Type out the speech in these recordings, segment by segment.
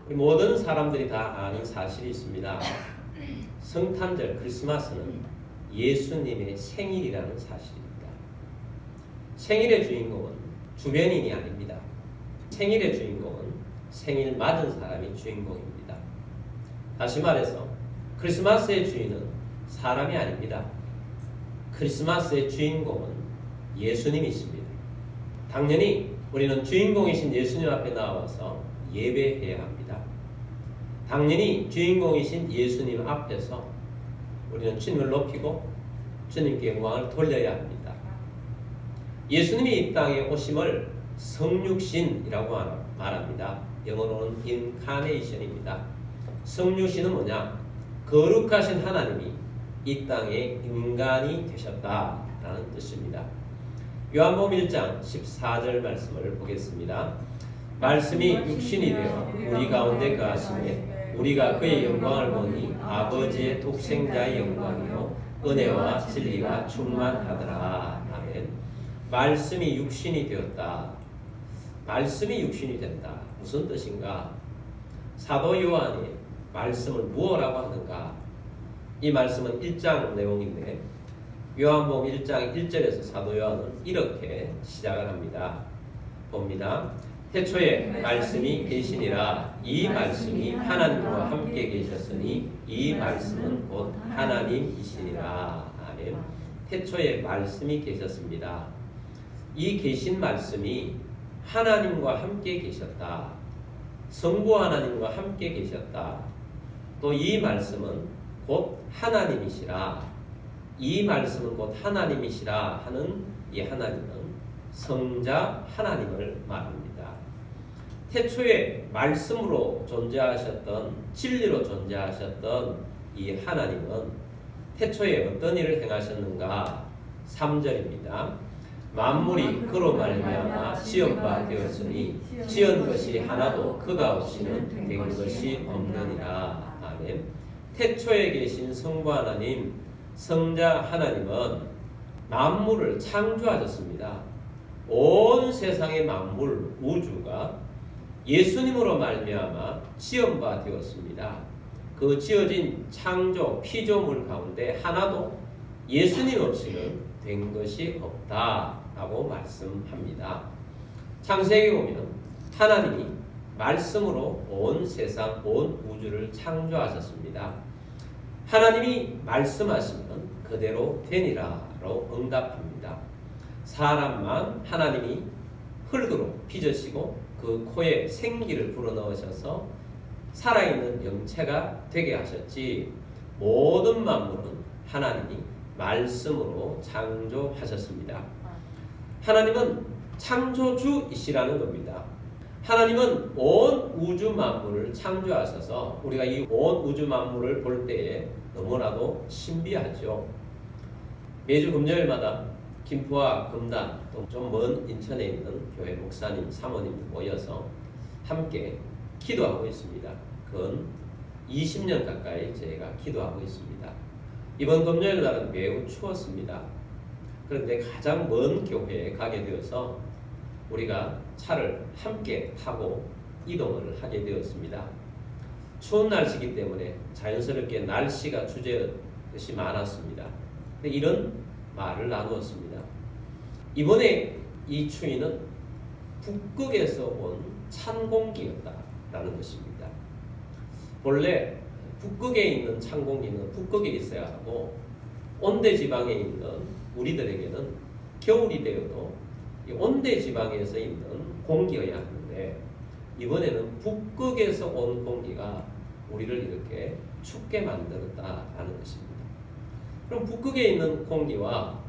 우리 모든 사람들이 다 아는 사실이 있습니다. 성탄절 크리스마스는 예수님의 생일이라는 사실입니다. 생일의 주인공은 주변인이 아닙니다. 생일의 주인공은 생일 맞은 사람이 주인공입니다. 다시 말해서 크리스마스의 주인은 사람이 아닙니다. 크리스마스의 주인공은 예수님이십니다. 당연히 우리는 주인공이신 예수님 앞에 나와서 예배해야 합니다. 당연히 주인공이신 예수님 앞에서 우리는 주님을 높이고 주님께 영광을 돌려야 합니다. 예수님이 이 땅에 오심을 성육신이라고 말합니다. 영어로는 인카네이션입니다. 성육신은 뭐냐? 거룩하신 하나님이 이 땅에 인간이 되셨다라는 뜻입니다. 요한복음 1장 14절 말씀을 보겠습니다. 말씀이 육신이 되어 우리 가운데 거하시매 우리가 그의 영광을 보니 아버지의 독생자의 영광이요 은혜와 진리가 충만하더라. 아멘. 말씀이 육신이 되었다. 말씀이 육신이 된다. 무슨 뜻인가? 사도 요한이 말씀을 무엇라고 하는가? 이 말씀은 1장 내용인데 요한복음 1장 1절에서 사도 요한은 이렇게 시작을 합니다. 봅니다. 태초에 말씀이 계시니라. 이 말씀이 하나님과 함께 계셨으니 이 말씀은 곧 하나님이시니라. 아멘. 태초에 말씀이 계셨습니다. 이 계신 말씀이 하나님과 함께 계셨다. 성부 하나님과 함께 계셨다. 또 이 말씀은 곧 하나님이시라. 이 말씀은 곧 하나님이시라 하는 이 하나님은 성자 하나님을 말합니다. 태초에 말씀으로 존재하셨던 진리로 존재하셨던 이 하나님은 태초에 어떤 일을 행하셨는가? 3절입니다. 만물이 그로 말미암아 지은 바 되었으니 지은 것이 하나도 그가 없이는 된 것이 없느니라. 아멘. 태초에 계신 성부 하나님, 성자 하나님은 만물을 창조하셨습니다. 온 세상의 만물, 우주가 예수님으로 말미암아 지은 바 되었습니다. 그 지어진 창조 피조물 가운데 하나도 예수님 없이는 된 것이 없다라고 말씀합니다. 창세기 보면 하나님이 말씀으로 온 세상, 온 우주를 창조하셨습니다. 하나님이 말씀하시면 그대로 되니라로 응답합니다. 사람만 하나님이 흙으로 빚으시고 그 코에 생기를 불어넣으셔서 살아있는 영체가 되게 하셨지 모든 만물은 하나님이 말씀으로 창조하셨습니다. 하나님은 창조주이시라는 겁니다. 하나님은 온 우주 만물을 창조하셔서 우리가 이 온 우주 만물을 볼 때에 너무나도 신비하죠. 매주 금요일마다 김포와 금단 또 좀 먼 인천에 있는 교회 목사님, 사모님들 모여서 함께 기도하고 있습니다. 근 20년 가까이 저희가 기도하고 있습니다. 이번 금요일 날은 매우 추웠습니다. 그런데 가장 먼 교회에 가게 되어서 우리가 차를 함께 타고 이동을 하게 되었습니다. 추운 날씨이기 때문에 자연스럽게 날씨가 주저것이 많았습니다. 근데 이런 말을 나누었습니다. 이번에 이 추위는 북극에서 온 찬 공기였다라는 것입니다. 본래 북극에 있는 찬 공기는 북극에 있어야 하고 온대 지방에 있는 우리들에게는 겨울이 되어도 온대 지방에서 있는 공기여야 하는데 이번에는 북극에서 온 공기가 우리를 이렇게 춥게 만들었다라는 것입니다. 그럼 북극에 있는 공기와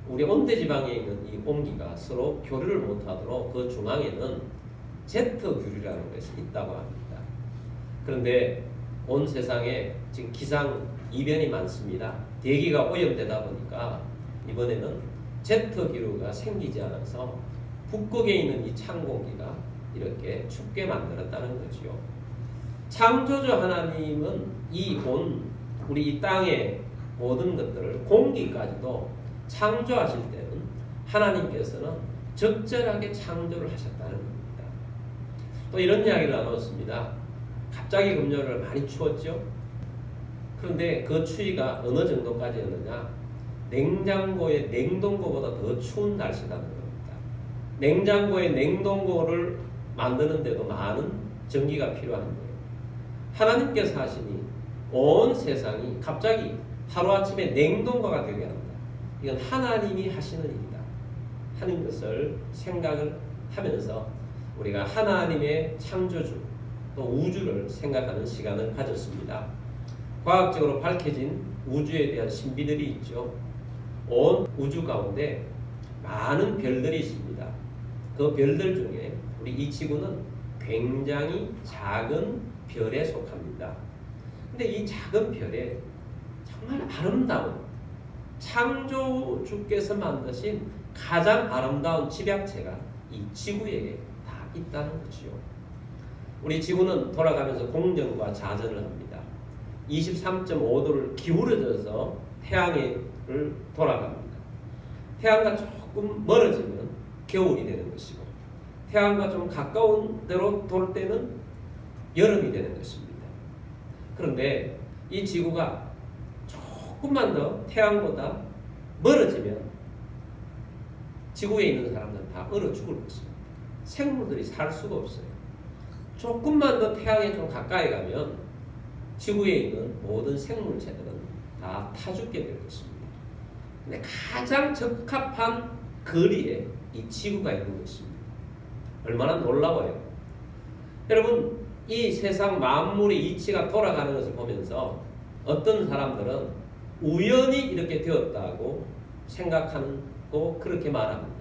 우리 온대 지방에 있는 이 공기가 서로 교류를 못하도록 그 중앙에는 제트규류라는 것이 있다고 합니다. 그런데 온 세상에 지금 기상 이변이 많습니다. 대기가 오염되다 보니까 이번에는 제트기류가 생기지 않아서 북극에 있는 이 찬 공기가 이렇게 춥게 만들었다는 거지요. 창조주 하나님은 이 온 우리 이 땅의 모든 것들을 공기까지도 창조하실 때는 하나님께서는 적절하게 창조를 하셨다는 겁니다. 또 이런 이야기를 나눴습니다. 갑자기 금요일을 많이 추웠죠. 그런데 그 추위가 어느 정도까지였느냐? 냉장고의 냉동고보다 더 추운 날씨라는 겁니다. 냉장고의 냉동고를 만드는데도 많은 전기가 필요한 거예요. 하나님께서 하시니 온 세상이 갑자기 하루아침에 냉동고가 되게 한다. 이건 하나님이 하시는 일이다 하는 것을 생각을 하면서 우리가 하나님의 창조주 또 우주를 생각하는 시간을 가졌습니다. 과학적으로 밝혀진 우주에 대한 신비들이 있죠. 온 우주 가운데 많은 별들이 있습니다. 그 별들 중에 우리 이 지구는 굉장히 작은 별에 속합니다. 근데 이 작은 별에 정말 아름다운 창조주께서 만드신 가장 아름다운 집약체가 이 지구에 다 있다는 거지요. 우리 지구는 돌아가면서 공전과 자전을 합니다. 23.5도를 기울어져서 태양을 돌아갑니다. 태양과 조금 멀어지면 겨울이 되는 것이고 태양과 좀 가까운 데로 돌 때는 여름이 되는 것입니다. 그런데 이 지구가 조금만 더 태양보다 멀어지면 지구에 있는 사람들은 다 얼어 죽을 것입니다. 생물들이 살 수가 없어요. 조금만 더 태양에 좀 가까이 가면 지구에 있는 모든 생물체들은 다 타 죽게 될 것입니다. 근데 가장 적합한 거리에 이 지구가 있는 것입니다. 얼마나 놀라워요. 여러분, 이 세상 만물의 이치가 돌아가는 것을 보면서 어떤 사람들은 우연히 이렇게 되었다고 생각하고 그렇게 말합니다.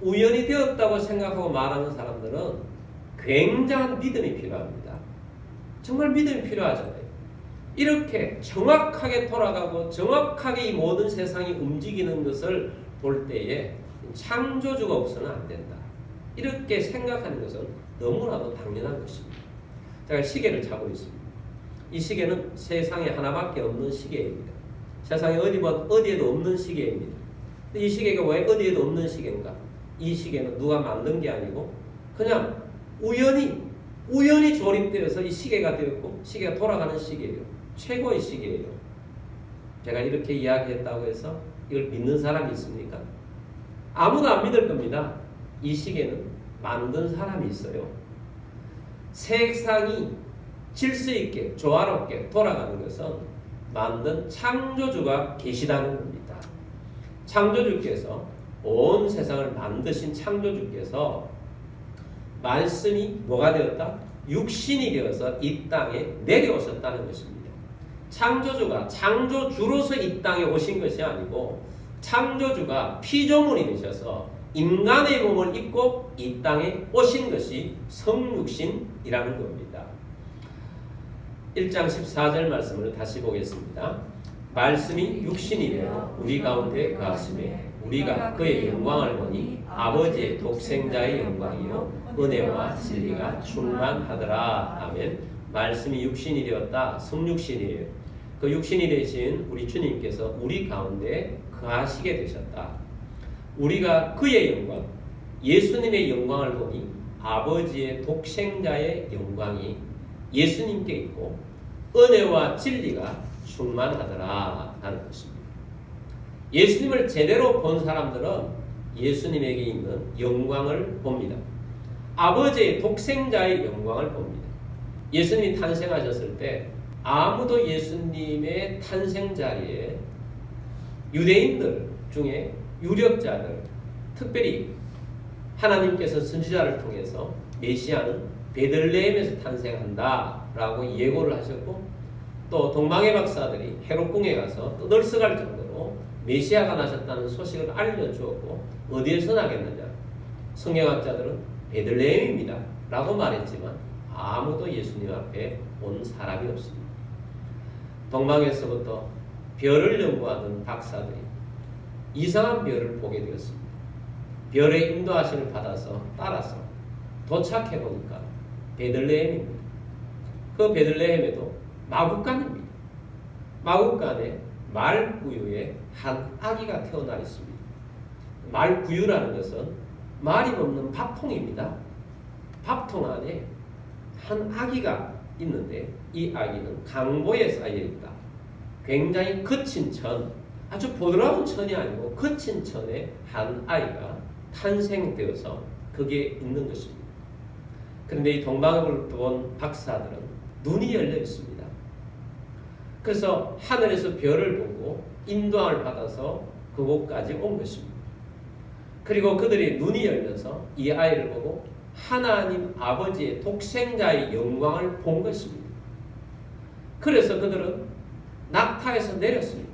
우연히 되었다고 생각하고 말하는 사람들은 굉장한 믿음이 필요합니다. 정말 믿음이 필요하잖아요. 이렇게 정확하게 돌아가고 정확하게 이 모든 세상이 움직이는 것을 볼 때에 창조주가 없어서는 안 된다. 이렇게 생각하는 것은 너무나도 당연한 것입니다. 제가 시계를 차고 있습니다. 이 시계는 세상에 하나밖에 없는 시계입니다. 세상에 어디에도 없는 시계입니다. 이 시계가 왜 어디에도 없는 시계인가? 이 시계는 누가 만든 게 아니고 그냥 우연히 조립되어서 이 시계가 되었고 시계가 돌아가는 시계예요. 최고의 시계예요. 제가 이렇게 이야기했다고 해서 이걸 믿는 사람이 있습니까? 아무도 안 믿을 겁니다. 이 시계는 만든 사람이 있어요. 세상이 질서 있게 조화롭게 돌아가는 것은 만든 창조주가 계시다는 겁니다. 창조주께서 온 세상을 만드신 창조주께서 말씀이 뭐가 되었다? 육신이 되어서 이 땅에 내려오셨다는 것입니다. 창조주가 창조주로서 이 땅에 오신 것이 아니고 창조주가 피조물이 되셔서 인간의 몸을 입고 이 땅에 오신 것이 성육신이라는 겁니다. 1장 14절 말씀을 다시 보겠습니다. 말씀이 육신이 되어 우리 가운데 거하심에 우리가 그의 영광을 보니 아버지의 독생자의 영광이요 은혜와 진리가 충만하더라. 아멘. 말씀이 육신이 되었다. 성육신이에요. 그 육신이 되신 우리 주님께서 우리 가운데 거하시게 되셨다. 우리가 그의 영광, 예수님의 영광을 보니 아버지의 독생자의 영광이 예수님께 있고 은혜와 진리가 충만하더라 하는 것입니다. 예수님을 제대로 본 사람들은 예수님에게 있는 영광을 봅니다. 아버지의 독생자의 영광을 봅니다. 예수님이 탄생하셨을 때 아무도 예수님의 탄생 자리에 유대인들 중에 유력자들, 특별히 하나님께서 선지자를 통해서 메시아는 베들레헴에서 탄생한다라고 예고를 하셨고 또 동방의 박사들이 헤롯궁에 가서 떠들썩할 정도로 메시아가 나셨다는 소식을 알려주었고 어디에서 나겠느냐? 성경학자들은 베들레헴입니다 라고 말했지만 아무도 예수님 앞에 온 사람이 없습니다. 동방에서부터 별을 연구하던 박사들이 이상한 별을 보게 되었습니다. 별의 인도하심을 받아서 따라서 도착해 보니까 베들레헴입니다. 그 베들레헴에도 마구간입니다. 마구간에 말구유에 한 아기가 태어나 있습니다. 말구유라는 것은 말이 없는 밥통입니다. 밥통 안에 한 아기가 있는데 이 아기는 강보에 쌓여 있다. 굉장히 거친 천, 아주 부드러운 천이 아니고 거친 천에 한 아이가 탄생되어서 거기에 있는 것입니다. 그런데 이 동방을 본 박사들은 눈이 열려 있습니다. 그래서 하늘에서 별을 보고 인도함을 받아서 그곳까지 온 것입니다. 그리고 그들이 눈이 열려서 이 아이를 보고 하나님 아버지의 독생자의 영광을 본 것입니다. 그래서 그들은 낙타에서 내렸습니다.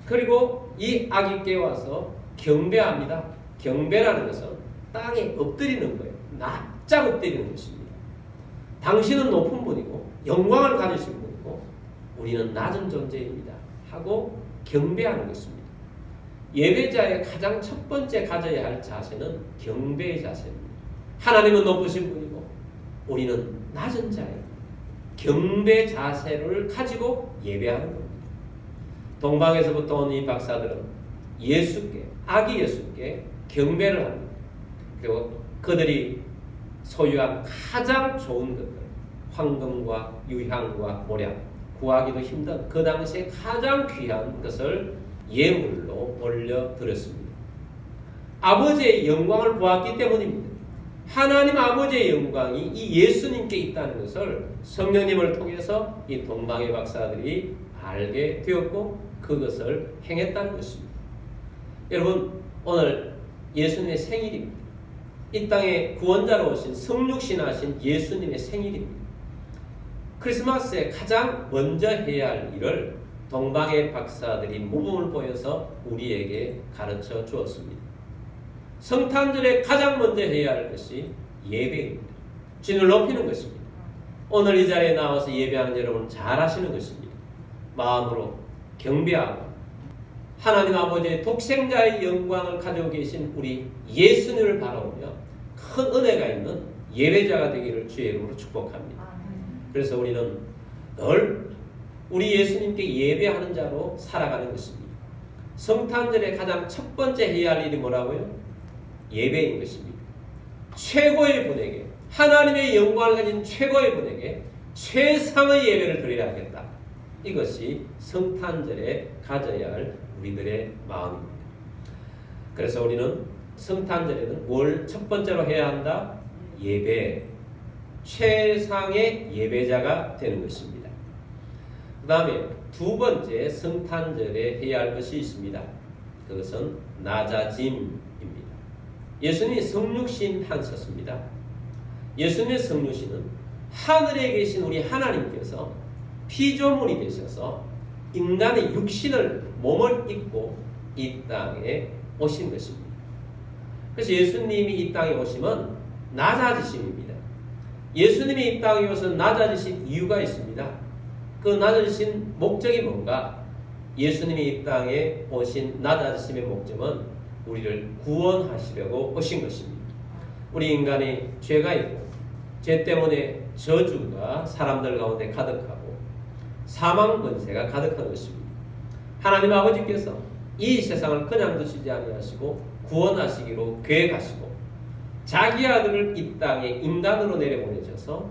그리고 이 아기께 와서 경배합니다. 경배라는 것은 땅에 엎드리는 거예요. 납작 엎드리는 것입니다. 당신은 높은 분이고 영광을 가지신 분이고 우리는 낮은 존재입니다. 하고 경배하는 것입니다. 예배자의 가장 첫 번째 가져야 할 자세는 경배의 자세입니다. 하나님은 높으신 분이고 우리는 낮은 자예요. 경배 자세를 가지고 예배하는 겁니다. 동방에서부터 온 이 박사들은 예수께, 아기 예수께 경배를 합니다. 그리고 그들이 소유한 가장 좋은 것들, 황금과 유향과 모략, 구하기도 힘든 그 당시에 가장 귀한 것을 예물로 올려드렸습니다. 아버지의 영광을 보았기 때문입니다. 하나님 아버지의 영광이 이 예수님께 있다는 것을 성령님을 통해서 이 동방의 박사들이 알게 되었고 그것을 행했다는 것입니다. 여러분, 오늘 예수님의 생일입니다. 이 땅에 구원자로 오신 성육신하신 예수님의 생일입니다. 크리스마스에 가장 먼저 해야 할 일을 동방의 박사들이 모범을 보여서 우리에게 가르쳐 주었습니다. 성탄절에 가장 먼저 해야 할 것이 예배입니다. 주님을 높이는 것입니다. 오늘 이 자리에 나와서 예배하는 여러분 잘 하시는 것입니다. 마음으로 경배하고 하나님 아버지의 독생자의 영광을 가지고 계신 우리 예수님을 바라보며 큰 은혜가 있는 예배자가 되기를 주의 이름으로 축복합니다. 그래서 우리는 늘 우리 예수님께 예배하는 자로 살아가는 것입니다. 성탄절에 가장 첫 번째 해야 할 일이 뭐라고요? 예배인 것입니다. 최고의 분에게, 하나님의 영광을 가진 최고의 분에게 최상의 예배를 드려야겠다. 이것이 성탄절에 가져야 할 우리들의 마음입니다. 그래서 우리는 성탄절에는 뭘 첫 번째로 해야 한다? 예배. 최상의 예배자가 되는 것입니다. 그 다음에 두 번째 성탄절에 해야 할 것이 있습니다. 그것은 낮아짐입니다. 예수님이 성육신 하셨습니다. 예수님의 성육신은 하늘에 계신 우리 하나님께서 피조물이 되셔서 인간의 육신을 몸을 입고 이 땅에 오신 것입니다. 그래서 예수님이 이 땅에 오시면 낮아지심입니다. 예수님이 이 땅에 오셔서 낮아지신 이유가 있습니다. 그 낮아지신 목적이 뭔가? 예수님이 이 땅에 오신 낮아지심의 목적은 우리를 구원하시려고 오신 것입니다. 우리 인간이 죄가 있고 죄 때문에 저주가 사람들 가운데 가득하고 사망 권세가 가득한 것입니다. 하나님 아버지께서 이 세상을 그냥 두시지 아니하시고 구원하시기로 계획하시고 자기 아들을 이 땅에 인간으로 내려보내셔서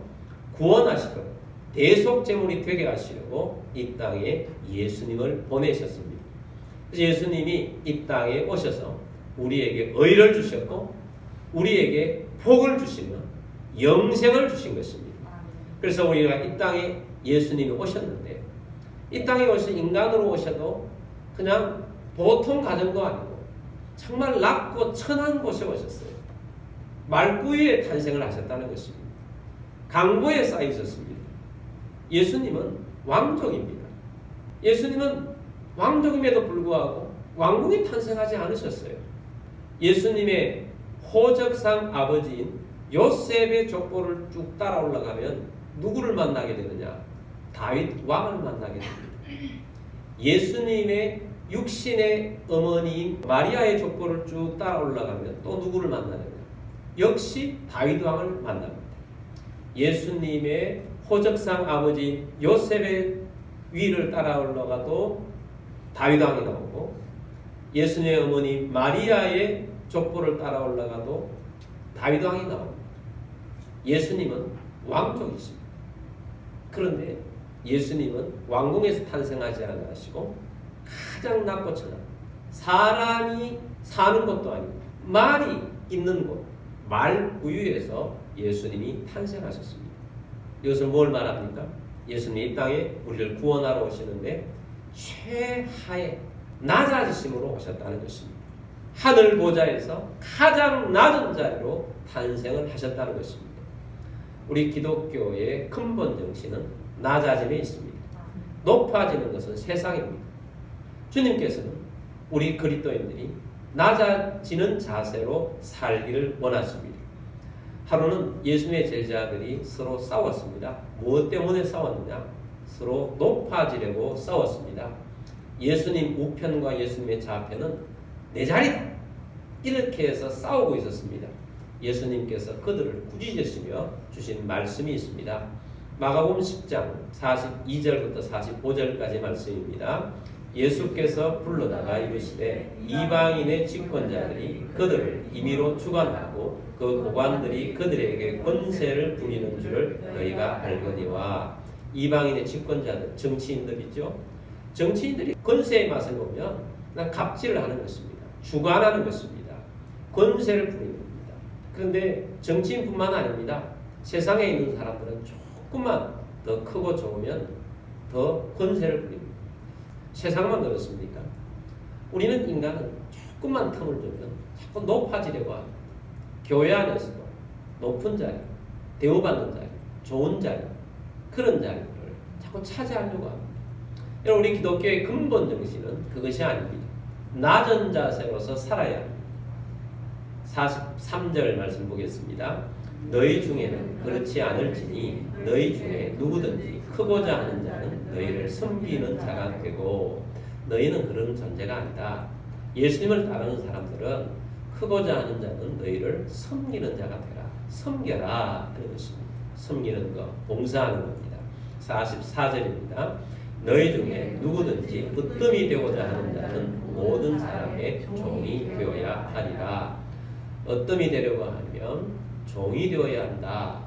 구원하시고 대속제물이 되게 하시려고 이 땅에 예수님을 보내셨습니다. 그래서 예수님이 이 땅에 오셔서 우리에게 의를 주셨고 우리에게 복을 주시며 영생을 주신 것입니다. 그래서 우리가 이 땅에 예수님이 오셨는데 이 땅에 오신 인간으로 오셔도 그냥 보통 가정도 아니고 정말 낮고 천한 곳에 오셨어요. 말구유에 탄생을 하셨다는 것입니다. 강보에 쌓이셨습니다. 예수님은 왕족입니다. 예수님은 왕족임에도 불구하고 왕궁에 탄생하지 않으셨어요. 예수님의 호적상 아버지인 요셉의 족보를 쭉 따라 올라가면 누구를 만나게 되느냐? 다윗 왕을 만나게 됩니다. 예수님의 육신의 어머니인 마리아의 족보를 쭉 따라 올라가면 또 누구를 만나느냐? 역시 다윗 왕을 만납니다. 예수님의 호적상 아버지 요셉의 위를 따라 올라가도 다윗 왕이 나오고 예수님의 어머니 마리아의 족보를 따라 올라가도 다윗 왕이 나옵니다. 예수님은 왕족이십니다. 그런데 예수님은 왕궁에서 탄생하지 않으시고 가장 낮고 천한 사람이 사는 곳도 아니고 말이 있는 곳 말구유에서 예수님이 탄생하셨습니다. 이것을 뭘 말합니까? 예수님이 이 땅에 우리를 구원하러 오시는데 최하의 낮아지심으로 오셨다는 것입니다. 하늘 보좌에서 가장 낮은 자리로 탄생을 하셨다는 것입니다. 우리 기독교의 근본 정신은 낮아짐에 있습니다. 높아지는 것은 세상입니다. 주님께서는 우리 그리스도인들이 낮아지는 자세로 살기를 원하십니다. 하루는 예수님의 제자들이 서로 싸웠습니다. 무엇 때문에 싸웠느냐? 서로 높아지려고 싸웠습니다. 예수님 우편과 예수님의 좌편은 내 자리다. 이렇게 해서 싸우고 있었습니다. 예수님께서 그들을 꾸짖으시며 주신 말씀이 있습니다. 마가복음 10장 42절부터 45절까지 말씀입니다. 예수께서 불러다가 이르시되 이방인의 집권자들이 그들을 임의로 주관하고 그 고관들이 그들에게 권세를 부리는 줄을 너희가 알거니와. 이방인의 집권자들, 정치인들이죠. 정치인들이 권세의 맛을 보면 그냥 갑질을 하는 것입니다. 주관하는 것입니다. 권세를 부리는 겁니다. 그런데 정치인뿐만 아닙니다. 세상에 있는 사람들은 조금만 더 크고 좋으면 더 권세를 부립니다. 세상만 그렇습니까? 우리는 인간은 조금만 틈을 주면 자꾸 높아지려고 합니다. 교회 안에서도 높은 자리, 대우받는 자리, 좋은 자리, 그런 자리를 자꾸 차지하려고 합니다. 여러분, 우리 기독교의 근본 정신은 그것이 아닙니다. 낮은 자세로서 살아야 합니다. 43절 말씀 보겠습니다. 너희 중에는 그렇지 않을지니 너희 중에 누구든지 크고자 하는 자는 너희를 섬기는 자가 되고. 너희는 그런 존재가 아니다. 예수님을 따르는 사람들은 크고자 하는 자는 너희를 섬기는 자가 되라. 섬겨라 하는 것입니다. 섬기는 것, 봉사하는 겁니다. 44절입니다. 너희 중에 누구든지 으뜸이 되고자 하는 자는 모든 사람의 종이 되어야 하리라. 으뜸이 되려고 하면 종이 되어야 한다.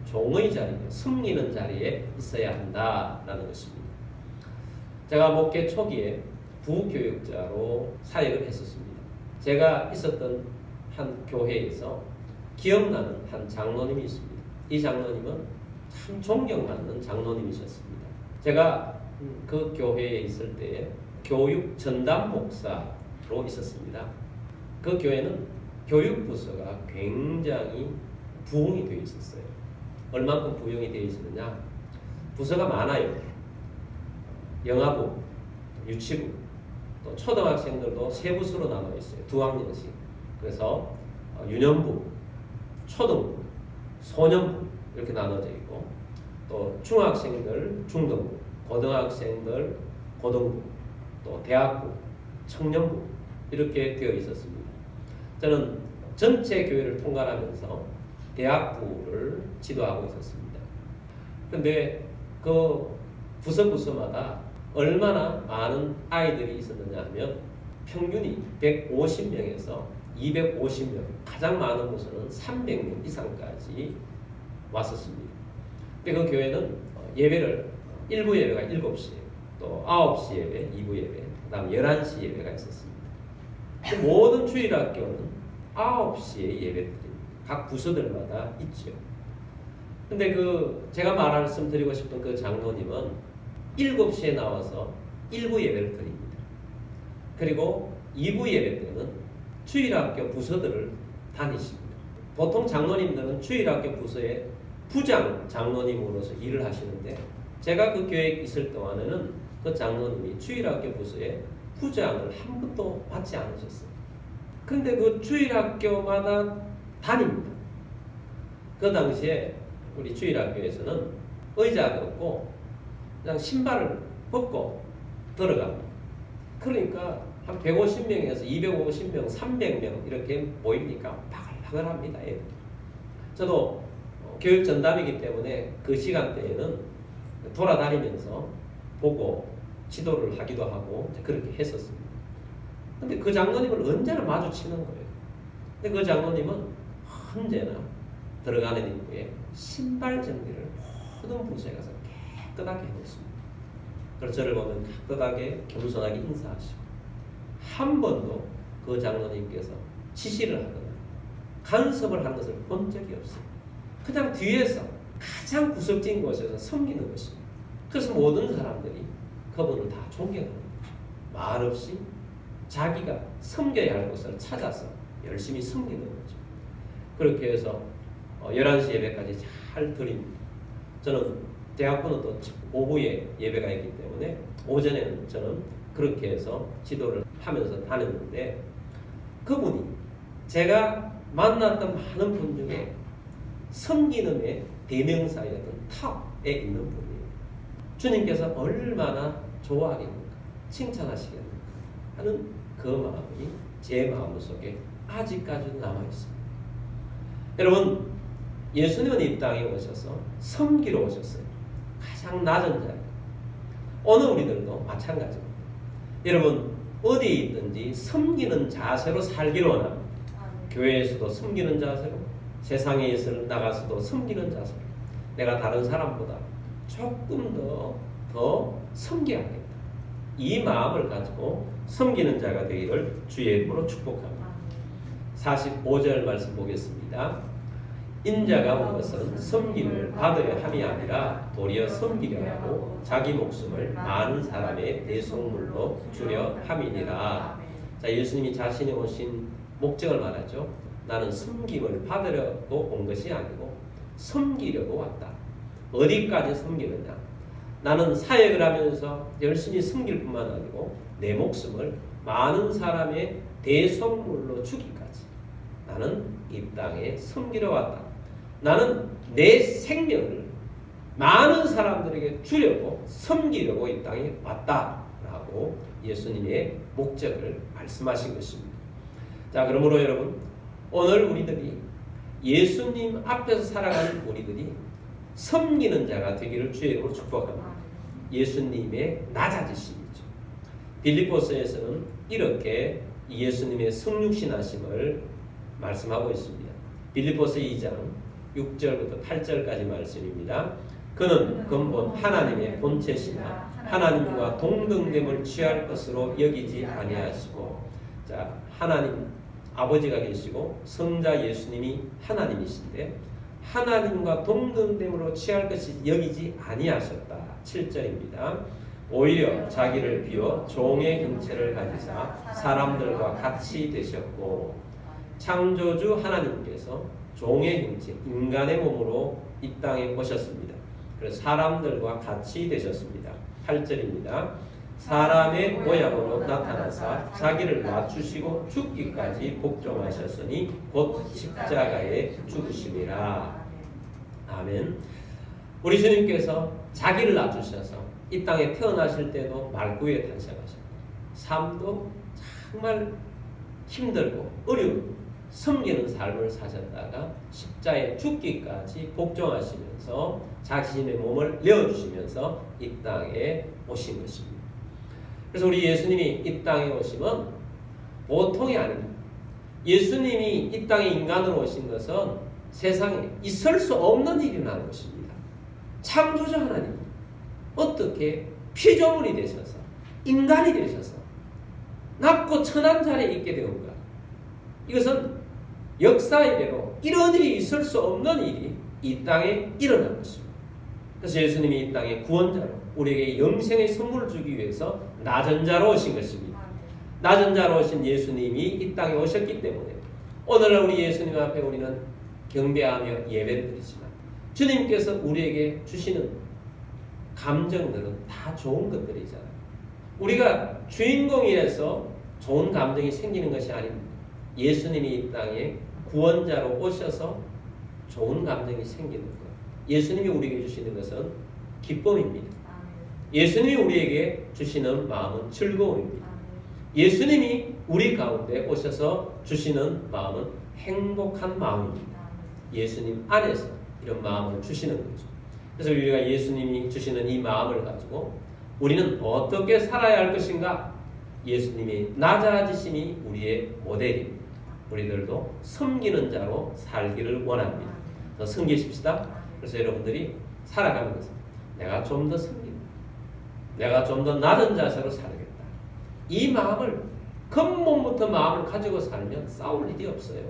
종의 자리에, 섬기는 자리에 있어야 한다라는 것입니다. 제가 목회 초기에 부교육자로 사역을 했었습니다. 제가 있었던 한 교회에서 기억나는 한 장로님이 있습니다. 이 장로님은 참 존경받는 장로님이셨습니다. 제가 그 교회에 있을 때 교육 전담 목사로 있었습니다. 그 교회는 교육부서가 굉장히 부흥이 되어 있었어요. 얼만큼 부흥이 되어 있었느냐? 부서가 많아요. 영아부, 유치부, 또 초등학생들도 세 부서로 나눠 있어요. 2학년씩. 그래서 유년부, 초등부, 소년부 이렇게 나눠져 있고, 또 중학생들, 중등부, 고등학생들, 고등부, 또 대학부, 청년부 이렇게 되어 있었습니다. 저는 전체 교회를 통괄하면서 대학부를 지도하고 있었습니다. 그런데 그 부서마다 얼마나 많은 아이들이 있었느냐 하면 평균이 150명에서 250명, 가장 많은 부서는 300명 이상까지 왔었습니다. 근데 그 교회는 예배를 1부 예배가 7시에, 또 9시 예배, 2부 예배, 그 다음 11시 예배가 있었습니다. 모든 주일학교는 9시에 예배를 드립니다. 각 부서들마다 있죠. 근데 그 제가 말씀드리고 싶은 그 장로님은 7시에 나와서 1부 예배를 드립니다. 그리고 2부 예배 때는 주일학교 부서들을 다니십니다. 보통 장로님들은 주일학교 부서의 부장 장로님으로서 일을 하시는데, 제가 그 교회에 있을 동안에는 그 장로님이 주일학교 부서의 부장을 한 번도 받지 않으셨어요. 근데 그 주일학교마다 다닙니다. 그 당시에 우리 주일학교에서는 의자가 없고 그냥 신발을 벗고 들어갑니다. 그러니까 한 150명에서 250명, 300명 이렇게 모이니까 바글바글합니다. 저도 교육 전담이기 때문에 그 시간대에는 돌아다니면서 보고 지도를 하기도 하고 그렇게 했었습니다. 근데 그 장로님을 언제나 마주치는 거예요. 근데 그 장로님은 언제나 들어가는 입구에 신발 정리를 모든 부서에 가서 깨끗하게 해놓습니다. 그래서 저를 보면 깨끗하게 겸손하게 인사하시고 한 번도 그 장로님께서 지시를 하거나 간섭을 한 것을 본 적이 없어요. 그냥 뒤에서 가장 구석진 곳에서 섬기는 것입니다. 그래서 모든 사람들이 그분을 다 존경하는 거죠. 말없이 자기가 섬겨야 할 곳을 찾아서 열심히 섬기는 거죠. 그렇게 해서 11시 예배까지 잘 드립니다. 저는 대학부는 또 오후에 예배가 있기 때문에 오전에는 저는 그렇게 해서 지도를 하면서 다녔는데 그분이 제가 만났던 많은 분 중에 섬기는의 대명사였던 탑에 있는 분이에요. 주님께서 얼마나 좋아하겠는가, 칭찬하시겠는가 하는 그 마음이 제 마음속에 아직까지도 남아있습니다. 여러분, 예수님은 이 땅에 오셔서 섬기러 오셨어요. 가장 낮은 자리. 오늘 우리들도 마찬가지입니다. 여러분, 어디에 있든지 섬기는 자세로 살기를 원합니다. 교회에서도 섬기는 자세로, 세상에 나가서도 섬기는 자세로, 내가 다른 사람보다 조금 더 섬겨야겠다. 이 마음을 가지고 섬기는 자가 되기를 주의 이름으로 축복합니다. 45절 말씀 보겠습니다. 인자가 온 것은 섬김을 받으려 함이 아니라 도리어 섬기려 하고 자기 목숨을 많은 사람의 대속물로 주려 함이니라. 자, 예수님이 자신이 오신 목적을 말하죠. 나는 섬김을 받으려고 온 것이 아니고 섬기려고 왔다. 어디까지 섬기느냐? 나는 사역을 하면서 열심히 섬길 뿐만 아니고 내 목숨을 많은 사람의 대속물로 주기까지 나는 이 땅에 섬기러 왔다. 나는 내 생명을 많은 사람들에게 주려고 섬기려고 이 땅에 왔다라고 예수님의 목적을 말씀하신 것입니다. 자, 그러므로 여러분, 오늘 우리들이 예수님 앞에서 살아가는 우리들이 섬기는 자가 되기를 주의 이름으로 축복합니다. 예수님의 낮아지심이죠. 빌립보서에서는 이렇게 예수님의 성육신하심을 말씀하고 있습니다. 빌립보서 2장 6절부터 8절까지 말씀입니다. 그는 근본 하나님의 본체시나 하나님과 동등됨을 취할 것으로 여기지 아니하시고, 자, 하나님 아버지가 계시고 성자 예수님이 하나님이신데 하나님과 동등됨으로 취할 것이 여기지 아니하셨다. 7절입니다. 오히려 자기를 비워 종의 형체를 가지사 사람들과 같이 되셨고, 창조주 하나님께서 종의 형체, 인간의 몸으로 이 땅에 오셨습니다. 그래서 사람들과 같이 되셨습니다. 8절입니다. 사람의 모양으로 나타나사 자기를 낮추시고 죽기까지 복종하셨으니 곧 십자가에 죽으심이라. 아멘. 우리 주님께서 자기를 낮추셔서 이 땅에 태어나실 때도 말구에 탄생하셨고 삶도 정말 힘들고 어려운 섬기는 삶을 사셨다가 십자가에 죽기까지 복종하시면서 자신의 몸을 내어주시면서 이 땅에 오신 것입니다. 그래서 우리 예수님이 이 땅에 오시면 보통이 아닙니다. 예수님이 이 땅에 인간으로 오신 것은 세상에 있을 수 없는 일이 일어나는 것입니다. 창조주 하나님 어떻게 피조물이 되셔서 인간이 되셔서 낮고 천한 자리에 있게 되는가? 이것은 역사이대로 이런 일이 있을 수 없는 일이 이 땅에 일어난 것입니다. 그래서 예수님이 이 땅에 구원자로 우리에게 영생의 선물을 주기 위해서 낮은 자로 오신 것입니다. 낮은 자로 오신 예수님이 이 땅에 오셨기 때문에 오늘날 우리 예수님 앞에 우리는 경배하며 예배를 드리지만 주님께서 우리에게 주시는 감정들은 다 좋은 것들이잖아요. 우리가 주인공이라서 좋은 감정이 생기는 것이 아닙니다. 예수님이 이 땅에 구원자로 오셔서 좋은 감정이 생기는 것. 예수님이 우리에게 주시는 것은 기쁨입니다. 예수님이 우리에게 주시는 마음은 즐거움입니다. 예수님이 우리 가운데 오셔서 주시는 마음은 행복한 마음입니다. 예수님 안에서 이런 마음을 주시는 거죠. 그래서 우리가 예수님이 주시는 이 마음을 가지고 우리는 어떻게 살아야 할 것인가? 예수님이 낮아지심이 우리의 모델입니다. 우리들도 섬기는 자로 살기를 원합니다. 더 섬기십시다. 그래서 여러분들이 살아가면서 내가 좀 더 섬기고 내가 좀 더 낮은 자세로 살겠다. 이 마음을 근본부터 마음을 가지고 살면 싸울 일이 없어요.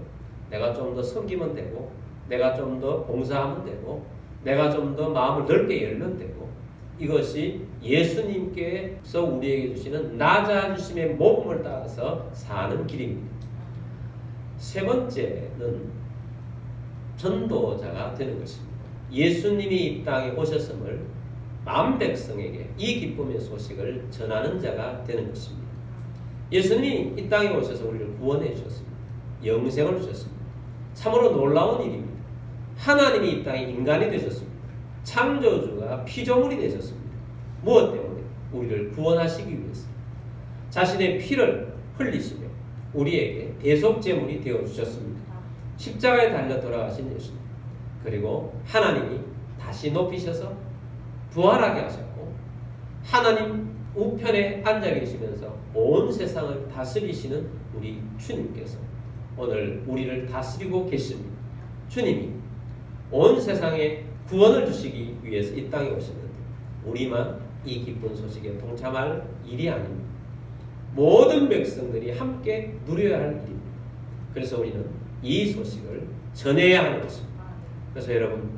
내가 좀 더 섬기면 되고 내가 좀 더 봉사하면 되고 내가 좀 더 마음을 넓게 열면 되고 이것이 예수님께서 우리에게 주시는 낮아주심의 모범을 따라서 사는 길입니다. 세 번째는 전도자가 되는 것입니다. 예수님이 이 땅에 오셨음을 만 백성에게 이 기쁨의 소식을 전하는 자가 되는 것입니다. 예수님이 이 땅에 오셔서 우리를 구원해 주셨습니다. 영생을 주셨습니다. 참으로 놀라운 일입니다. 하나님이 이 땅에 인간이 되셨습니다. 창조주가 피조물이 되셨습니다. 무엇 때문에? 우리를 구원하시기 위해서 자신의 피를 흘리시며 우리에게 대속제물이 되어주셨습니다. 십자가에 달려 돌아가신 예수님, 그리고 하나님이 다시 높이셔서 부활하게 하셨고 하나님 우편에 앉아 계시면서 온 세상을 다스리시는 우리 주님께서 오늘 우리를 다스리고 계십니다. 주님이 온 세상에 구원을 주시기 위해서 이 땅에 오셨는데 우리만 이 기쁜 소식에 동참할 일이 아닙니다. 모든 백성들이 함께 누려야 할 일입니다. 그래서 우리는 이 소식을 전해야 하는 것입니다. 그래서 여러분,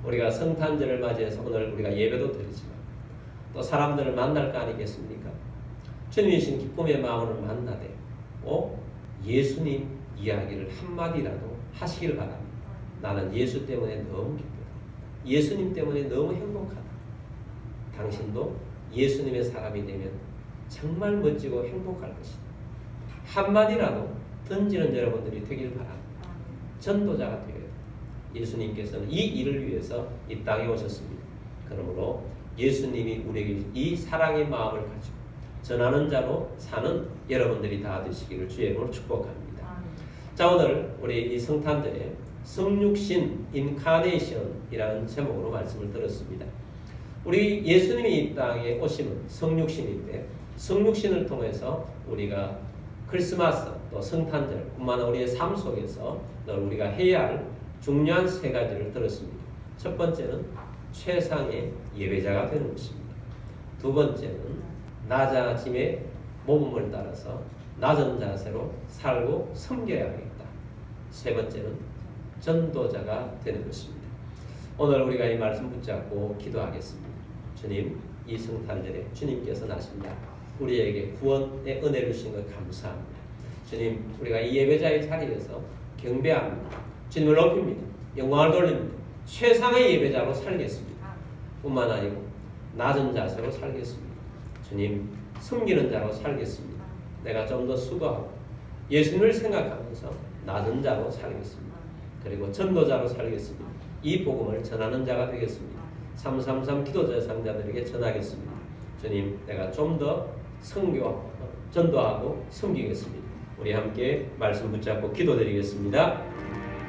우리가 성탄절을 맞이해서 오늘 우리가 예배도 드리지만 또 사람들을 만날 거 아니겠습니까? 주님이신 기쁨의 마음을 만나되 예수님 이야기를 한마디라도 하시길 바랍니다. 나는 예수 때문에 너무 기쁘다. 예수님 때문에 너무 행복하다. 당신도 예수님의 사람이 되면 정말 멋지고 행복할 것이다. 한마디라도 던지는 여러분들이 되길 바랍니다. 전도자가 되어야 돼요. 예수님께서는 이 일을 위해서 이 땅에 오셨습니다. 그러므로 예수님이 우리에게 이 사랑의 마음을 가지고 전하는 자로 사는 여러분들이 다 되시기를 주의 이름으로 축복합니다. 자, 오늘 우리 이 성탄절에 성육신 인카네이션이라는 제목으로 말씀을 들었습니다. 우리 예수님이 이 땅에 오심은 성육신인데 성육신을 통해서 우리가 크리스마스 또 성탄절 뿐만 아니라 우리의 삶 속에서 우리가 해야 할 중요한 세 가지를 들었습니다. 첫 번째는 최상의 예배자가 되는 것입니다. 두 번째는 낮아짐의 모범을 따라서 낮은 자세로 살고 섬겨야 하겠다. 세 번째는 전도자가 되는 것입니다. 오늘 우리가 이 말씀 붙잡고 기도하겠습니다. 주님, 이 성탄절에 주님께서 나십니다. 우리에게 구원의 은혜를 주신 것 감사합니다. 주님, 우리가 이 예배자의 자리에서 경배합니다. 주님을 높입니다. 영광을 돌립니다. 최상의 예배자로 살겠습니다. 뿐만 아니고 낮은 자세로 살겠습니다. 주님, 섬기는 자로 살겠습니다. 내가 좀 더 수고하고 예수님을 생각하면서 낮은 자로 살겠습니다. 그리고 전도자로 살겠습니다. 이 복음을 전하는 자가 되겠습니다. 333 기도 대상자들에게 전하겠습니다. 주님, 내가 좀 더 전도하고 섬기겠습니다. 우리 함께 말씀 붙잡고 기도드리겠습니다.